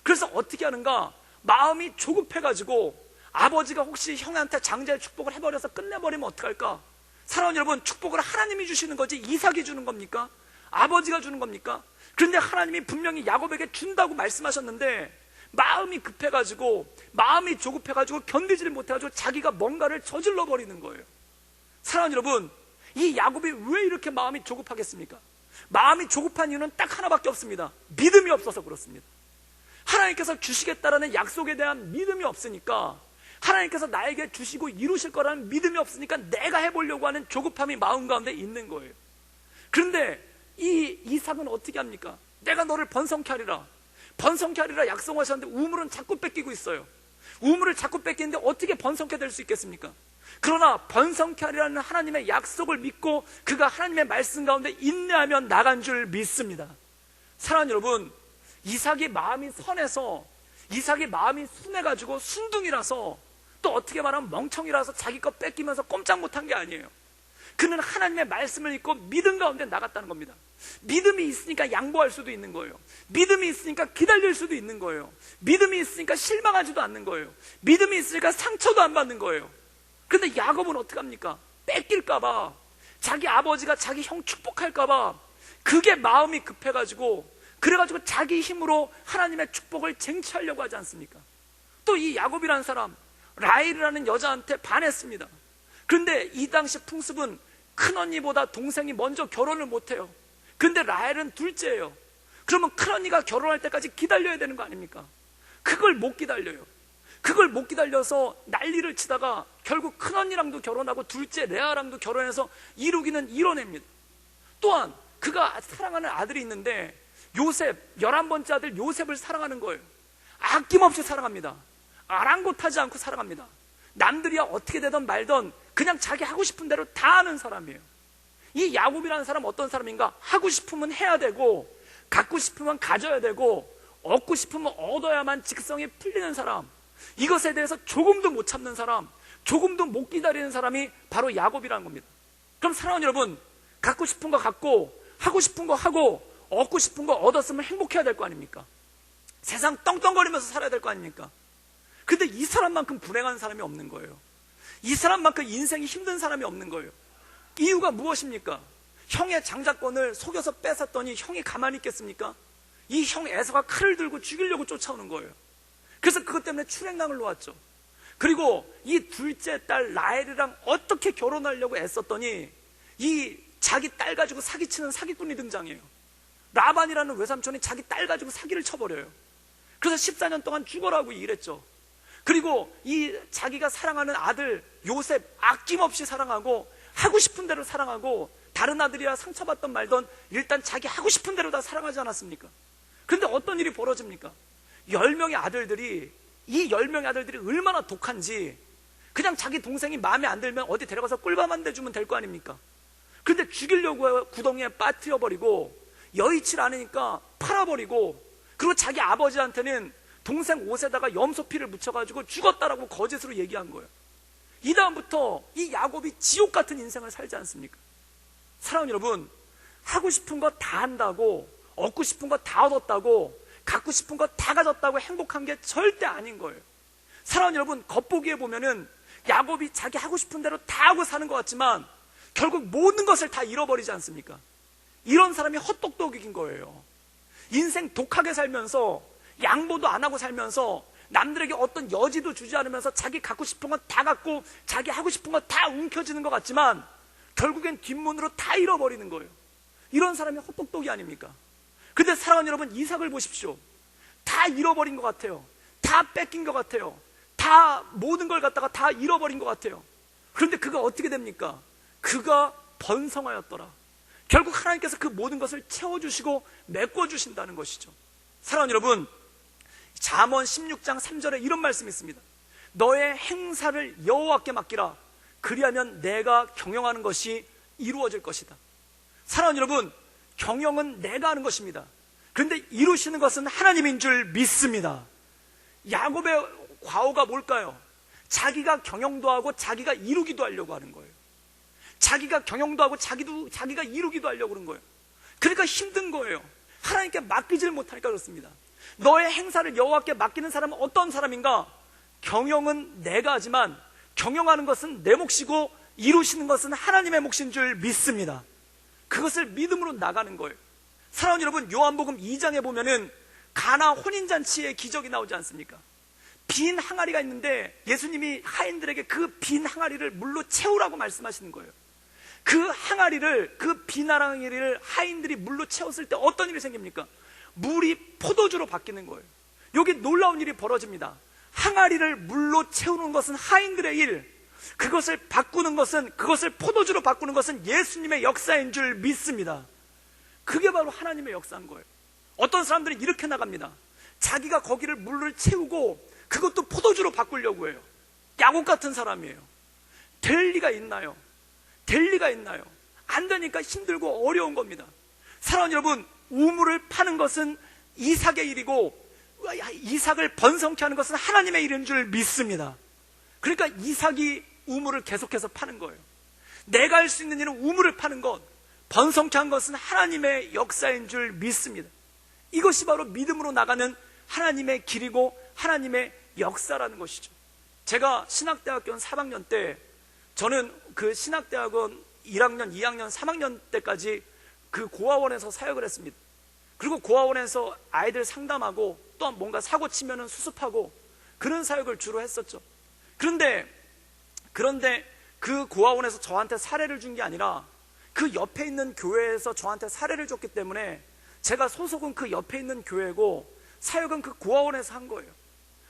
그래서 어떻게 하는가? 마음이 조급해가지고 아버지가 혹시 형한테 장자의 축복을 해버려서 끝내버리면 어떡할까? 사랑하는 여러분, 축복을 하나님이 주시는 거지 이삭이 주는 겁니까? 아버지가 주는 겁니까? 그런데 하나님이 분명히 야곱에게 준다고 말씀하셨는데 마음이 급해가지고, 마음이 조급해가지고 견디지를 못해가지고 자기가 뭔가를 저질러 버리는 거예요. 사랑하는 여러분, 이 야곱이 왜 이렇게 마음이 조급하겠습니까? 마음이 조급한 이유는 딱 하나밖에 없습니다. 믿음이 없어서 그렇습니다. 하나님께서 주시겠다라는 약속에 대한 믿음이 없으니까, 하나님께서 나에게 주시고 이루실 거라는 믿음이 없으니까 내가 해보려고 하는 조급함이 마음 가운데 있는 거예요. 그런데 이 이삭은 어떻게 합니까? 내가 너를 번성케 하리라, 번성케 하리라 약속하셨는데 우물은 자꾸 뺏기고 있어요. 우물을 자꾸 뺏기는데 어떻게 번성케 될 수 있겠습니까? 그러나 번성케 하리라는 하나님의 약속을 믿고 그가 하나님의 말씀 가운데 인내하며 나간 줄 믿습니다. 사랑하는 여러분, 이삭이 마음이 선해서, 이삭이 마음이 순해가지고 순둥이라서, 또 어떻게 말하면 멍청이라서 자기 거 뺏기면서 꼼짝 못한 게 아니에요. 그는 하나님의 말씀을 믿고 믿음 가운데 나갔다는 겁니다. 믿음이 있으니까 양보할 수도 있는 거예요. 믿음이 있으니까 기다릴 수도 있는 거예요. 믿음이 있으니까 실망하지도 않는 거예요. 믿음이 있으니까 상처도 안 받는 거예요. 그런데 야곱은 어떻게 합니까? 뺏길까봐, 자기 아버지가 자기 형 축복할까봐 그게 마음이 급해가지고, 그래가지고 자기 힘으로 하나님의 축복을 쟁취하려고 하지 않습니까? 또 이 야곱이라는 사람, 라헬이라는 여자한테 반했습니다. 그런데 이 당시 풍습은 큰언니보다 동생이 먼저 결혼을 못해요. 근데 라헬은 둘째예요. 그러면 큰언니가 결혼할 때까지 기다려야 되는 거 아닙니까? 그걸 못 기다려요. 그걸 못 기다려서 난리를 치다가 결국 큰언니랑도 결혼하고 둘째 레아랑도 결혼해서 이루기는 이뤄냅니다. 또한 그가 사랑하는 아들이 있는데 요셉, 11번째 아들 요셉을 사랑하는 거예요. 아낌없이 사랑합니다. 아랑곳하지 않고 사랑합니다. 남들이 어떻게 되든 말든 그냥 자기 하고 싶은 대로 다 하는 사람이에요. 이 야곱이라는 사람 어떤 사람인가? 하고 싶으면 해야 되고, 갖고 싶으면 가져야 되고, 얻고 싶으면 얻어야만 직성이 풀리는 사람, 이것에 대해서 조금도 못 참는 사람, 조금도 못 기다리는 사람이 바로 야곱이라는 겁니다. 그럼 사랑하는 여러분, 갖고 싶은 거 갖고, 하고 싶은 거 하고, 얻고 싶은 거 얻었으면 행복해야 될 거 아닙니까? 세상 떵떵거리면서 살아야 될 거 아닙니까? 근데 이 사람만큼 불행한 사람이 없는 거예요. 이 사람만큼 인생이 힘든 사람이 없는 거예요. 이유가 무엇입니까? 형의 장자권을 속여서 뺏었더니 형이 가만히 있겠습니까? 이 형 에서가 칼을 들고 죽이려고 쫓아오는 거예요. 그래서 그것 때문에 출행당을 놓았죠. 그리고 이 둘째 딸 라헬이랑 어떻게 결혼하려고 애썼더니 이 자기 딸 가지고 사기치는 사기꾼이 등장해요. 라반이라는 외삼촌이 자기 딸 가지고 사기를 쳐버려요. 그래서 14년 동안 죽어라고 일했죠. 그리고 이 자기가 사랑하는 아들 요셉 아낌없이 사랑하고, 하고 싶은 대로 사랑하고, 다른 아들이야 상처받던 말던 일단 자기 하고 싶은 대로 다 사랑하지 않았습니까? 그런데 어떤 일이 벌어집니까? 10명의 아들들이, 이 10명의 아들들이 얼마나 독한지, 그냥 자기 동생이 마음에 안 들면 어디 데려가서 꿀밤 한 대 주면 될 거 아닙니까? 근데 죽이려고 구덩이에 빠뜨려버리고, 여의치 않으니까 팔아버리고, 그리고 자기 아버지한테는 동생 옷에다가 염소피를 묻혀가지고 죽었다라고 거짓으로 얘기한 거예요. 이 다음부터 이 야곱이 지옥 같은 인생을 살지 않습니까? 사랑하는 여러분, 하고 싶은 거 다 한다고, 얻고 싶은 거 다 얻었다고, 갖고 싶은 거 다 가졌다고 행복한 게 절대 아닌 거예요. 사랑하는 여러분, 겉보기에 보면은 야곱이 자기 하고 싶은 대로 다 하고 사는 것 같지만 결국 모든 것을 다 잃어버리지 않습니까? 이런 사람이 헛똑똑인 거예요. 인생 독하게 살면서, 양보도 안 하고 살면서, 남들에게 어떤 여지도 주지 않으면서 자기 갖고 싶은 건 다 갖고 자기 하고 싶은 건 다 움켜쥐는 것 같지만 결국엔 뒷문으로 다 잃어버리는 거예요. 이런 사람이 헛똑똑이 아닙니까? 근데 사랑하는 여러분, 이삭을 보십시오. 다 잃어버린 것 같아요. 다 뺏긴 것 같아요. 다 모든 걸 갖다가 다 잃어버린 것 같아요. 그런데 그가 어떻게 됩니까? 그가 번성하였더라. 결국 하나님께서 그 모든 것을 채워주시고 메꿔주신다는 것이죠. 사랑하는 여러분, 잠언 16장 3절에 이런 말씀이 있습니다. 너의 행사를 여호와께 맡기라. 그리하면 내가 경영하는 것이 이루어질 것이다. 사랑하는 여러분, 경영은 내가 하는 것입니다. 그런데 이루시는 것은 하나님인 줄 믿습니다. 야곱의 과오가 뭘까요? 자기가 경영도 하고 자기가 이루기도 하려고 하는 거예요. 자기가 경영도 하고 자기가 이루기도 하려고 그런 거예요. 그러니까 힘든 거예요. 하나님께 맡기질 못하니까 그렇습니다. 너의 행사를 여호와께 맡기는 사람은 어떤 사람인가? 경영은 내가 하지만 경영하는 것은 내 몫이고 이루시는 것은 하나님의 몫인 줄 믿습니다. 그것을 믿음으로 나가는 거예요. 사랑하는 여러분, 요한복음 2장에 보면은 가나 혼인잔치의 기적이 나오지 않습니까? 빈 항아리가 있는데 예수님이 하인들에게 그 빈 항아리를 물로 채우라고 말씀하시는 거예요. 그 빈 항아리를 하인들이 물로 채웠을 때 어떤 일이 생깁니까? 물이 포도주로 바뀌는 거예요. 여기 놀라운 일이 벌어집니다. 항아리를 물로 채우는 것은 하인들의 일, 그것을 포도주로 바꾸는 것은 예수님의 역사인 줄 믿습니다. 그게 바로 하나님의 역사인 거예요. 어떤 사람들은 이렇게 나갑니다. 자기가 거기를 물을 채우고 그것도 포도주로 바꾸려고 해요. 야곱 같은 사람이에요. 될 리가 있나요? 안 되니까 힘들고 어려운 겁니다. 사랑하는 여러분, 우물을 파는 것은 이삭의 일이고 이삭을 번성케 하는 것은 하나님의 일인 줄 믿습니다. 그러니까 이삭이 우물을 계속해서 파는 거예요. 내가 할 수 있는 일은 우물을 파는 것, 번성케 한 것은 하나님의 역사인 줄 믿습니다. 이것이 바로 믿음으로 나가는 하나님의 길이고 하나님의 역사라는 것이죠. 제가 신학대학교 3학년 때, 저는 그 신학대학원 1학년, 2학년, 3학년 때까지 그 고아원에서 사역을 했습니다. 그리고 고아원에서 아이들 상담하고 또 뭔가 사고 치면은 수습하고 그런 사역을 주로 했었죠. 그런데 그 고아원에서 저한테 사례를 준 게 아니라 그 옆에 있는 교회에서 저한테 사례를 줬기 때문에 제가 소속은 그 옆에 있는 교회고 사역은 그 고아원에서 한 거예요.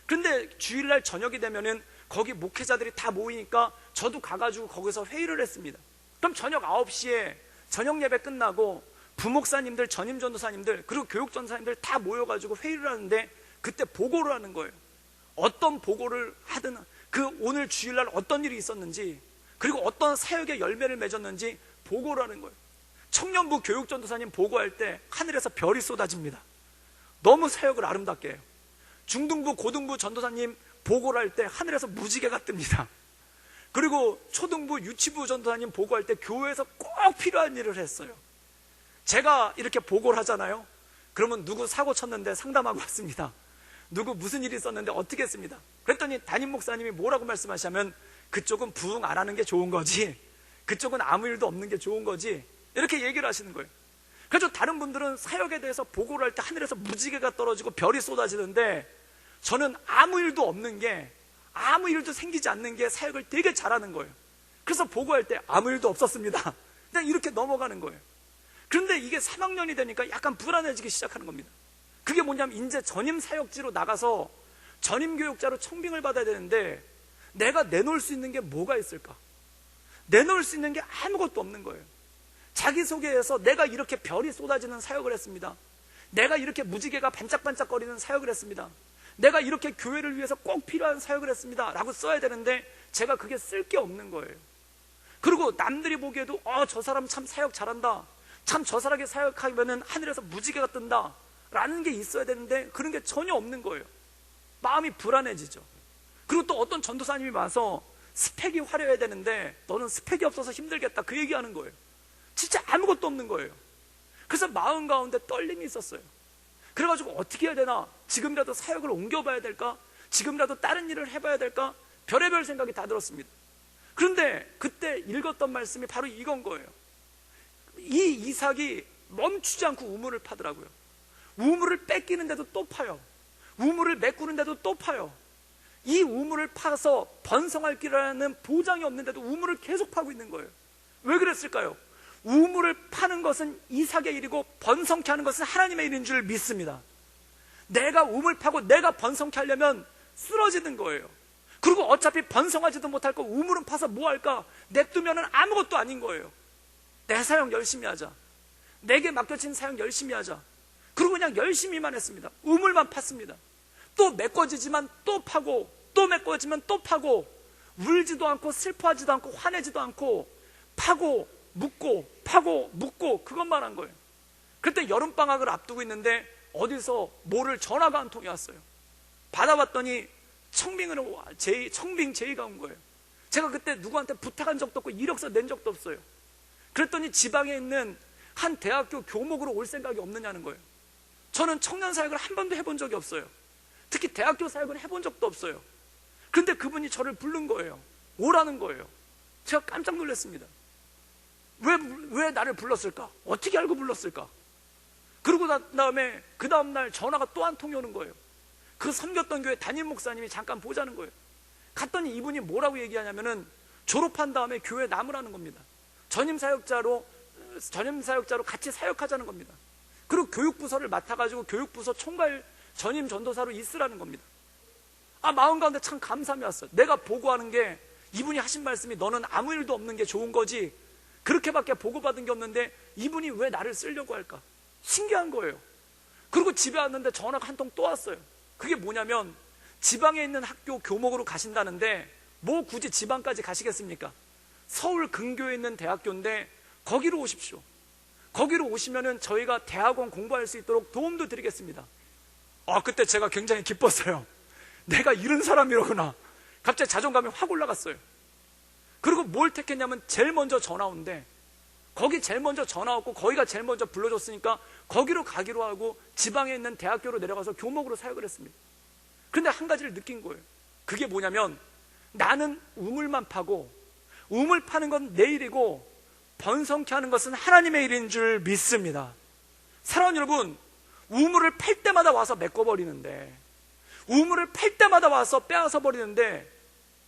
그런데 주일날 저녁이 되면은 거기 목회자들이 다 모이니까 저도 가가지고 거기서 회의를 했습니다. 그럼 저녁 9시에 저녁 예배 끝나고 부목사님들, 전임전도사님들, 그리고 교육전사님들 다 모여가지고 회의를 하는데 그때 보고를 하는 거예요. 어떤 보고를 하든 그 오늘 주일날 어떤 일이 있었는지, 그리고 어떤 사역의 열매를 맺었는지 보고를 하는 거예요. 청년부 교육전도사님 보고할 때 하늘에서 별이 쏟아집니다. 너무 사역을 아름답게 해요. 중등부, 고등부 전도사님 보고를 할 때 하늘에서 무지개가 뜹니다. 그리고 초등부, 유치부 전도사님 보고할 때 교회에서 꼭 필요한 일을 했어요. 제가 이렇게 보고를 하잖아요. 그러면 누구 사고 쳤는데 상담하고 왔습니다. 누구 무슨 일이 있었는데 어떻게 했습니다. 그랬더니 담임 목사님이 뭐라고 말씀하시냐면, 그쪽은 부응 안 하는 게 좋은 거지, 그쪽은 아무 일도 없는 게 좋은 거지, 이렇게 얘기를 하시는 거예요. 그래서 다른 분들은 사역에 대해서 보고를 할 때 하늘에서 무지개가 떨어지고 별이 쏟아지는데, 저는 아무 일도 없는 게, 아무 일도 생기지 않는 게 사역을 되게 잘하는 거예요. 그래서 보고할 때 아무 일도 없었습니다. 그냥 이렇게 넘어가는 거예요. 그런데 이게 3학년이 되니까 약간 불안해지기 시작하는 겁니다. 그게 뭐냐면, 이제 전임 사역지로 나가서 전임 교육자로 청빙을 받아야 되는데 내가 내놓을 수 있는 게 뭐가 있을까? 내놓을 수 있는 게 아무것도 없는 거예요. 자기소개에서 내가 이렇게 별이 쏟아지는 사역을 했습니다. 내가 이렇게 무지개가 반짝반짝거리는 사역을 했습니다. 내가 이렇게 교회를 위해서 꼭 필요한 사역을 했습니다 라고 써야 되는데 제가 그게 쓸 게 없는 거예요. 그리고 남들이 보기에도 저 사람 참 사역 잘한다, 참 저 사람에게 사역하면 하늘에서 무지개가 뜬다 라는 게 있어야 되는데 그런 게 전혀 없는 거예요. 마음이 불안해지죠. 그리고 또 어떤 전도사님이 와서 스펙이 화려해야 되는데 너는 스펙이 없어서 힘들겠다, 그 얘기하는 거예요. 진짜 아무것도 없는 거예요. 그래서 마음 가운데 떨림이 있었어요. 그래가지고 어떻게 해야 되나, 지금이라도 사역을 옮겨봐야 될까, 지금이라도 다른 일을 해봐야 될까, 별의별 생각이 다 들었습니다. 그런데 그때 읽었던 말씀이 바로 이건 거예요. 이 이삭이 멈추지 않고 우물을 파더라고요. 우물을 뺏기는데도 또 파요. 우물을 메꾸는데도 또 파요. 이 우물을 파서 번성할 길이라는 보장이 없는데도 우물을 계속 파고 있는 거예요. 왜 그랬을까요? 우물을 파는 것은 이삭의 일이고 번성케 하는 것은 하나님의 일인 줄 믿습니다. 내가 우물 파고 내가 번성케 하려면 쓰러지는 거예요. 그리고 어차피 번성하지도 못할 거 우물은 파서 뭐 할까? 냅두면 아무것도 아닌 거예요. 내 사역 열심히 하자, 내게 맡겨진 사역 열심히 하자, 그리고 그냥 열심히만 했습니다. 우물만 팠습니다. 또 메꿔지지만 또 파고, 또 메꿔지면 또 파고, 울지도 않고 슬퍼하지도 않고 화내지도 않고 파고 묻고 파고 묻고 그것만 한 거예요. 그때 여름방학을 앞두고 있는데 어디서 뭐를 전화가 한 통이 왔어요. 받아봤더니 청빙 제의가 온 거예요. 제가 그때 누구한테 부탁한 적도 없고 이력서 낸 적도 없어요. 그랬더니 지방에 있는 한 대학교 교목으로 올 생각이 없느냐는 거예요. 저는 청년 사역을 한 번도 해본 적이 없어요. 특히 대학교 사역을 해본 적도 없어요. 그런데 그분이 저를 부른 거예요. 오라는 거예요. 제가 깜짝 놀랐습니다. 왜 나를 불렀을까? 어떻게 알고 불렀을까? 그러고 다음에 그 다음날 전화가 또 한 통이 오는 거예요. 그 섬겼던 교회 담임 목사님이 잠깐 보자는 거예요. 갔더니 이분이 뭐라고 얘기하냐면은 졸업한 다음에 교회 남으라는 겁니다. 전임 사역자로 같이 사역하자는 겁니다. 그리고 교육부서를 맡아가지고 교육부서 총괄 전임 전도사로 있으라는 겁니다. 마음 가운데 참 감사함이 왔어요. 내가 보고하는 게 이분이 하신 말씀이 너는 아무 일도 없는 게 좋은 거지, 그렇게밖에 보고받은 게 없는데 이분이 왜 나를 쓰려고 할까? 신기한 거예요. 그리고 집에 왔는데 전화가 한 통 또 왔어요. 그게 뭐냐면 지방에 있는 학교 교목으로 가신다는데 뭐 굳이 지방까지 가시겠습니까? 서울 근교에 있는 대학교인데 거기로 오십시오. 거기로 오시면은 저희가 대학원 공부할 수 있도록 도움도 드리겠습니다. 그때 제가 굉장히 기뻤어요. 내가 이런 사람이로구나. 갑자기 자존감이 확 올라갔어요. 그리고 뭘 택했냐면 제일 먼저 전화 온대. 거기 제일 먼저 전화 왔고 거기가 제일 먼저 불러줬으니까 거기로 가기로 하고 지방에 있는 대학교로 내려가서 교목으로 사역을 했습니다. 그런데 한 가지를 느낀 거예요. 그게 뭐냐면 나는 우물만 파고 우물 파는 건 내 일이고 번성케 하는 것은 하나님의 일인 줄 믿습니다. 사랑하는 여러분, 우물을 팔 때마다 와서 메꿔버리는데, 우물을 팔 때마다 와서 빼앗아 버리는데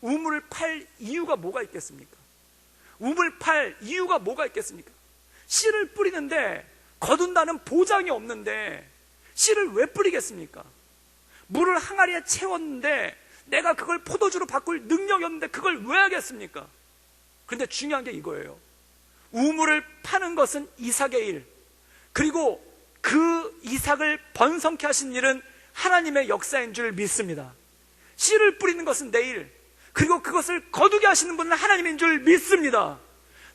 우물을 팔 이유가 뭐가 있겠습니까? 우물 팔 이유가 뭐가 있겠습니까? 씨를 뿌리는데 거둔다는 보장이 없는데 씨를 왜 뿌리겠습니까? 물을 항아리에 채웠는데 내가 그걸 포도주로 바꿀 능력이 없는데 그걸 왜 하겠습니까? 그런데 중요한 게 이거예요. 우물을 파는 것은 이삭의 일, 그리고 그 이삭을 번성케 하신 일은 하나님의 역사인 줄 믿습니다. 씨를 뿌리는 것은 내 일, 그리고 그것을 거두게 하시는 분은 하나님인 줄 믿습니다.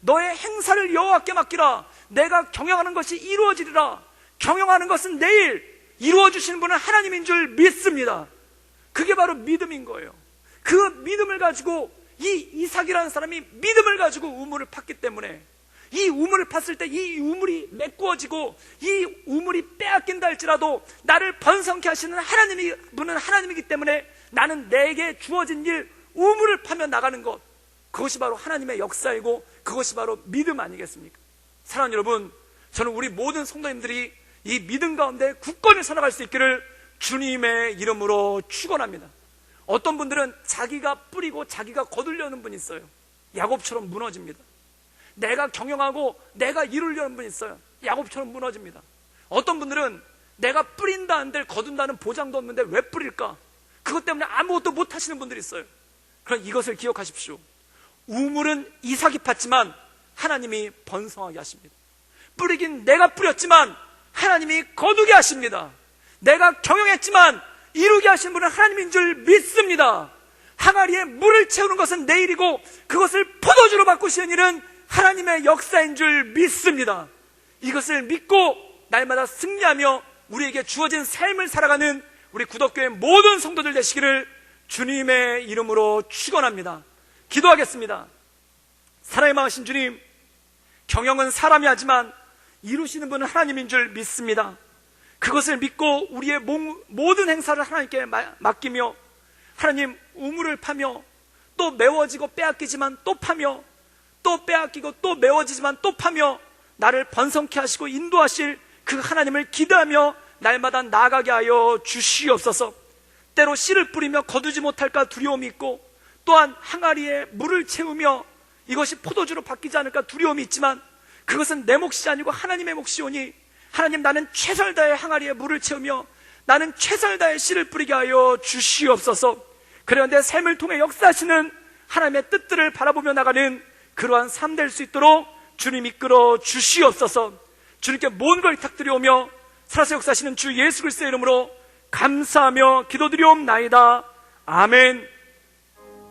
너의 행사를 여호와께 맡기라. 내가 경영하는 것이 이루어지리라. 경영하는 것은 내 일, 이루어주시는 분은 하나님인 줄 믿습니다. 그게 바로 믿음인 거예요. 그 믿음을 가지고 이 이삭이라는 사람이 믿음을 가지고 우물을 팠기 때문에 이 우물을 팠을 때 이 우물이 메꾸어지고 이 우물이 빼앗긴다 할지라도 나를 번성케 하시는 분은 하나님이기 때문에 나는 내게 주어진 일, 우물을 파며 나가는 것, 그것이 바로 하나님의 역사이고 그것이 바로 믿음 아니겠습니까? 사랑하는 여러분, 저는 우리 모든 성도님들이 이 믿음 가운데 굳건히 살아갈 수 있기를 주님의 이름으로 축원합니다. 어떤 분들은 자기가 뿌리고 자기가 거두려는 분이 있어요. 야곱처럼 무너집니다. 내가 경영하고 내가 이루려는 분이 있어요. 야곱처럼 무너집니다. 어떤 분들은 내가 뿌린다 한들 거둔다는 보장도 없는데 왜 뿌릴까? 그것 때문에 아무것도 못 하시는 분들이 있어요. 그럼 이것을 기억하십시오. 우물은 이삭이 팠지만 하나님이 번성하게 하십니다. 뿌리긴 내가 뿌렸지만 하나님이 거두게 하십니다. 내가 경영했지만 이루게 하신 분은 하나님인 줄 믿습니다. 항아리에 물을 채우는 것은 내 일이고 그것을 포도주로 바꾸시는 일은 하나님의 역사인 줄 믿습니다. 이것을 믿고 날마다 승리하며 우리에게 주어진 삶을 살아가는 우리 구덕교회 모든 성도들 되시기를 주님의 이름으로 축원합니다. 기도하겠습니다. 사랑의 마으신 주님, 경영은 사람이 하지만 이루시는 분은 하나님인 줄 믿습니다. 그것을 믿고 우리의 모든 행사를 하나님께 맡기며 하나님, 우물을 파며 또 메워지고 빼앗기지만 또 파며 또 빼앗기고 또 메워지지만 또 파며 나를 번성케 하시고 인도하실 그 하나님을 기대하며 날마다 나아가게 하여 주시옵소서. 때로 씨를 뿌리며 거두지 못할까 두려움이 있고 또한 항아리에 물을 채우며 이것이 포도주로 바뀌지 않을까 두려움이 있지만 그것은 내 몫이 아니고 하나님의 몫이오니 하나님, 나는 최선을 다해 항아리에 물을 채우며 나는 최선을 다해 씨를 뿌리게 하여 주시옵소서. 그래야 내 삶을 통해 역사하시는 하나님의 뜻들을 바라보며 나가는 그러한 삶 될 수 있도록 주님 이끌어 주시옵소서. 주님께 모든 걸 부탁드리오며 살아서 역사하시는 주 예수 그리스도의 이름으로 감사하며 기도드리옵나이다. 아멘.